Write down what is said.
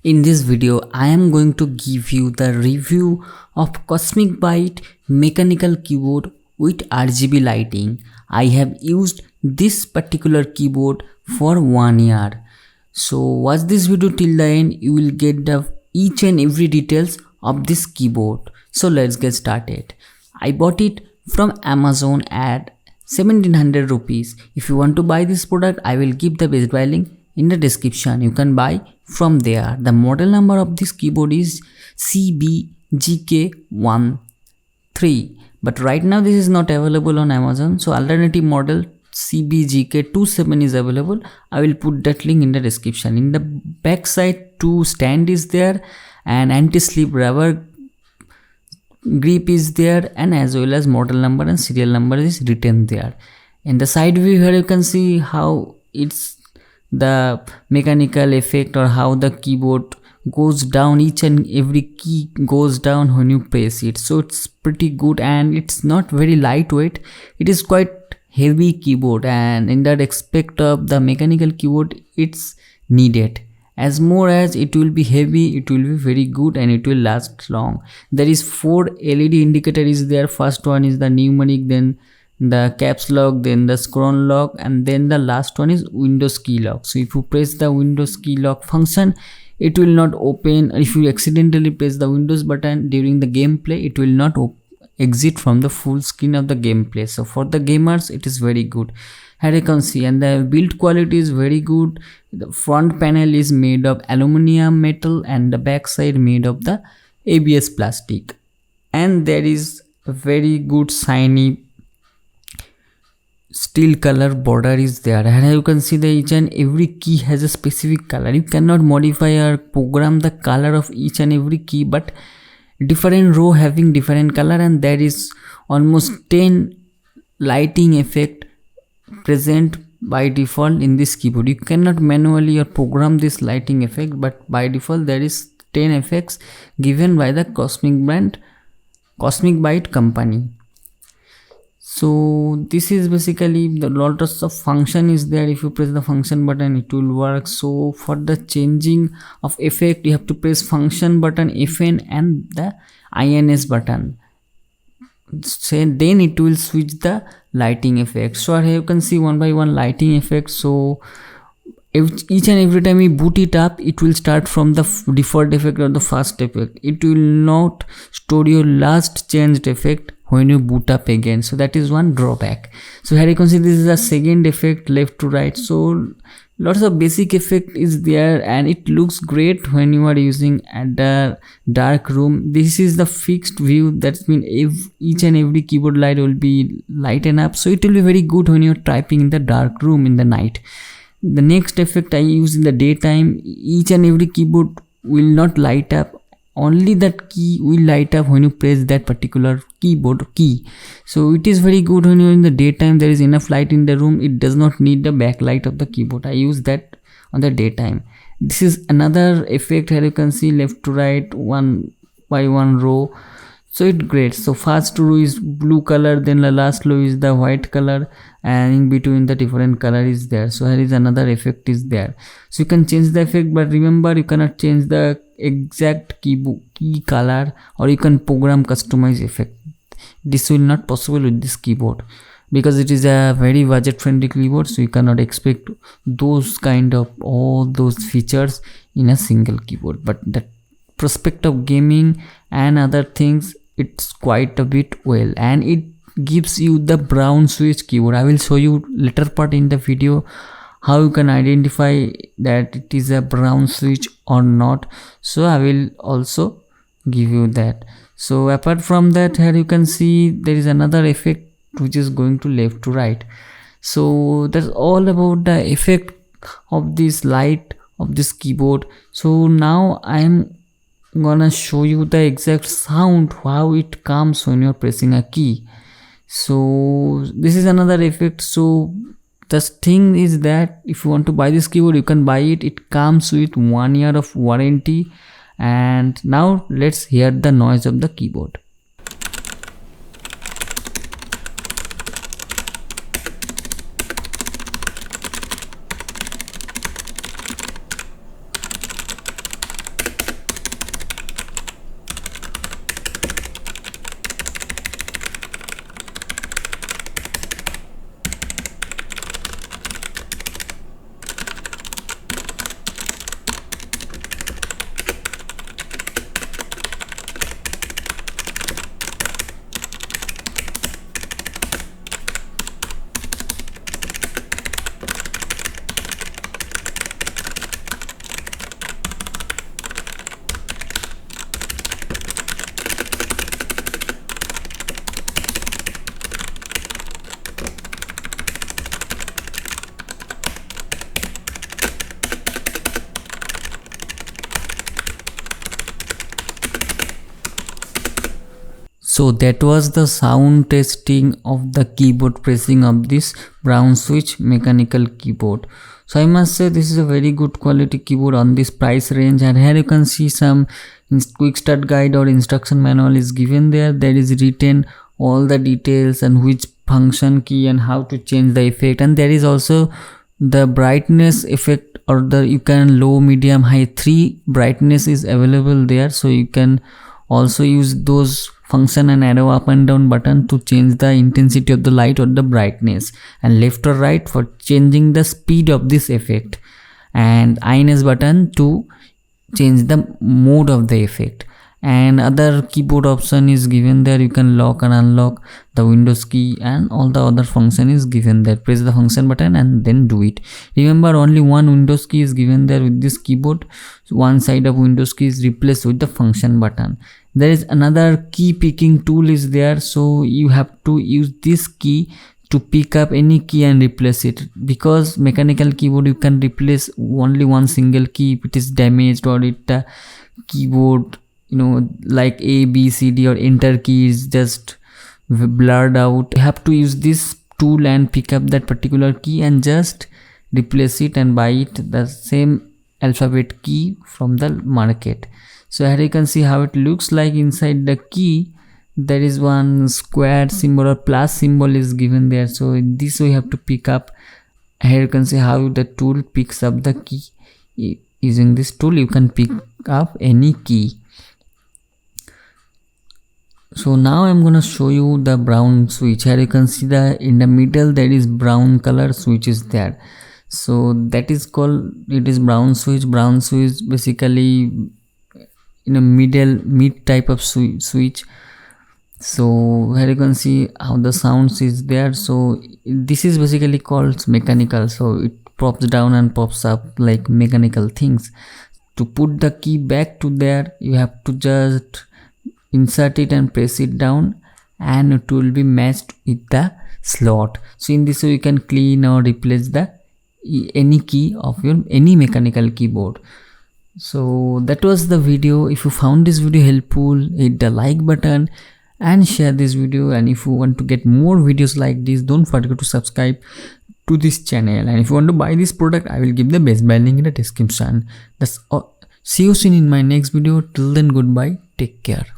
In this video, I am going to give you the review of Cosmic Byte Mechanical Keyboard with RGB lighting. I have used this particular keyboard for 1 year. So watch this video till the end, you will get the each and every details of this keyboard. So let's get started. I bought it from Amazon at 1700 rupees. If you want to buy this product, I will give the best buy link in the description. You can buy from there. The model number of this keyboard is CBGK13, but right now this is not available on Amazon, so alternative model CBGK27 is available. I will put that link in the description. In the back side, 2 stand is there and anti-slip rubber grip is there, and as well as model number and serial number is written there. In the side view here you can see how it's the mechanical effect, or how the keyboard goes down, each and every key goes down when you press it. So it's pretty good, and it's not very lightweight, it is quite heavy keyboard, and in that aspect of the mechanical keyboard it's needed. As more as it will be heavy, it will be very good and it will last long. There is 4 LED indicator is there. First one is the numeric, then the caps lock, then the scroll lock, and then the last one is Windows key lock. So if you press the Windows key lock function, it will not open. If you accidentally press the Windows button during the gameplay, it will not exit from the full screen of the gameplay. So for the gamers it is very good. Here you can see, and the build quality is very good. The front panel is made of aluminum metal and the back side made of the ABS plastic, and there is a very good shiny steel color border is there. And you can see that each and every key has a specific color. You cannot modify or program the color of each and every key, but different row having different color, and there is almost 10 lighting effect present by default in this keyboard. You cannot manually or program this lighting effect, but by default there is 10 effects given by the Cosmic Byte company. So this is basically the lots of function is there. If you press the function button, it will work. So for the changing of effect, you have to press function button, FN, and the INS button. So then it will switch the lighting effect. So here you can see one by one lighting effect. So each and every time you boot it up, it will start from the default effect or the first effect. It will not store your last changed effect when you boot up again. So that is one drawback. So here you can see this is a second effect, left to right. So lots of basic effect is there, and it looks great when you are using at the dark room. This is the fixed view, that means each and every keyboard light will be lighten up, so it will be very good when you are typing in the dark room in the night. The next effect I use in the daytime, each and every keyboard will not light up, only that key will light up when you press that particular keyboard key. So it is very good when you're in the daytime, there is enough light in the room, it does not need the backlight of the keyboard. I use that on the daytime. This is another effect. Here you can see left to right, one by one row. So it's great. So first row is blue color, then the last row is the white color, and in between the different color is there. So here is another effect is there. So you can change the effect, but remember you cannot change the exact key color, or you can program customize effect. This will not possible with this keyboard because it is a very budget friendly keyboard, so you cannot expect those kind of all those features in a single keyboard. But the prospect of gaming and other things, it's quite a bit well, and it gives you the brown switch keyboard. I will show you later part in the video how you can identify that it is a brown switch or not. So I will also give you that. So apart from that, here you can see there is another effect which is going to left to right. So that's all about the effect of this light of this keyboard. So now I am gonna show you the exact sound, how it comes when you're pressing a key. So this is another effect. So the thing is that if you want to buy this keyboard, you can buy it. It comes with 1 year of warranty. And now let's hear the noise of the keyboard. So that was the sound testing of the keyboard pressing of this brown switch mechanical keyboard. So I must say this is a very good quality keyboard on this price range, and here you can see some quick start guide or instruction manual is given there. There is written all the details and which function key and how to change the effect, and there is also the brightness effect, or the you can low, medium, high, 3 brightness is available there. So you can also use those function and arrow up and down button to change the intensity of the light or the brightness, and left or right for changing the speed of this effect, and INS button to change the mode of the effect. And other keyboard option is given there. You can lock and unlock the Windows key, and all the other function is given there. Press the function button and then do it. Remember, only one Windows key is given there with this keyboard. So one side of Windows key is replaced with the function button. There is another key picking tool is there, so you have to use this key to pick up any key and replace it, because mechanical keyboard you can replace only one single key if it is damaged, or it keyboard, you know, like A, B, C, D or enter key is just blurred out. You have to use this tool and pick up that particular key and just replace it and buy it the same alphabet key from the market. So here you can see how it looks like. Inside the key there is one square symbol or plus symbol is given there. So in this way you have to pick up. Here you can see how the tool picks up the key. Using this tool you can pick up any key. So now I'm gonna show you the brown switch. Here you can see the in the middle there is brown color switch is there. So that is called, it is brown switch. Brown switch basically in a mid type of switch. So here you can see how the sounds is there. So this is basically called mechanical, so it pops down and pops up like mechanical things. To put the key back to there, you have to just insert it and press it down, and it will be matched with the slot. So in this way you can clean or replace the any key of your any mechanical keyboard. So that was the video. If you found this video helpful, hit the like button and share this video, and if you want to get more videos like this, don't forget to subscribe to this channel. And if you want to buy this product, I will give the best buy link in the description. That's all. See you soon in my next video. Till then, goodbye, take care.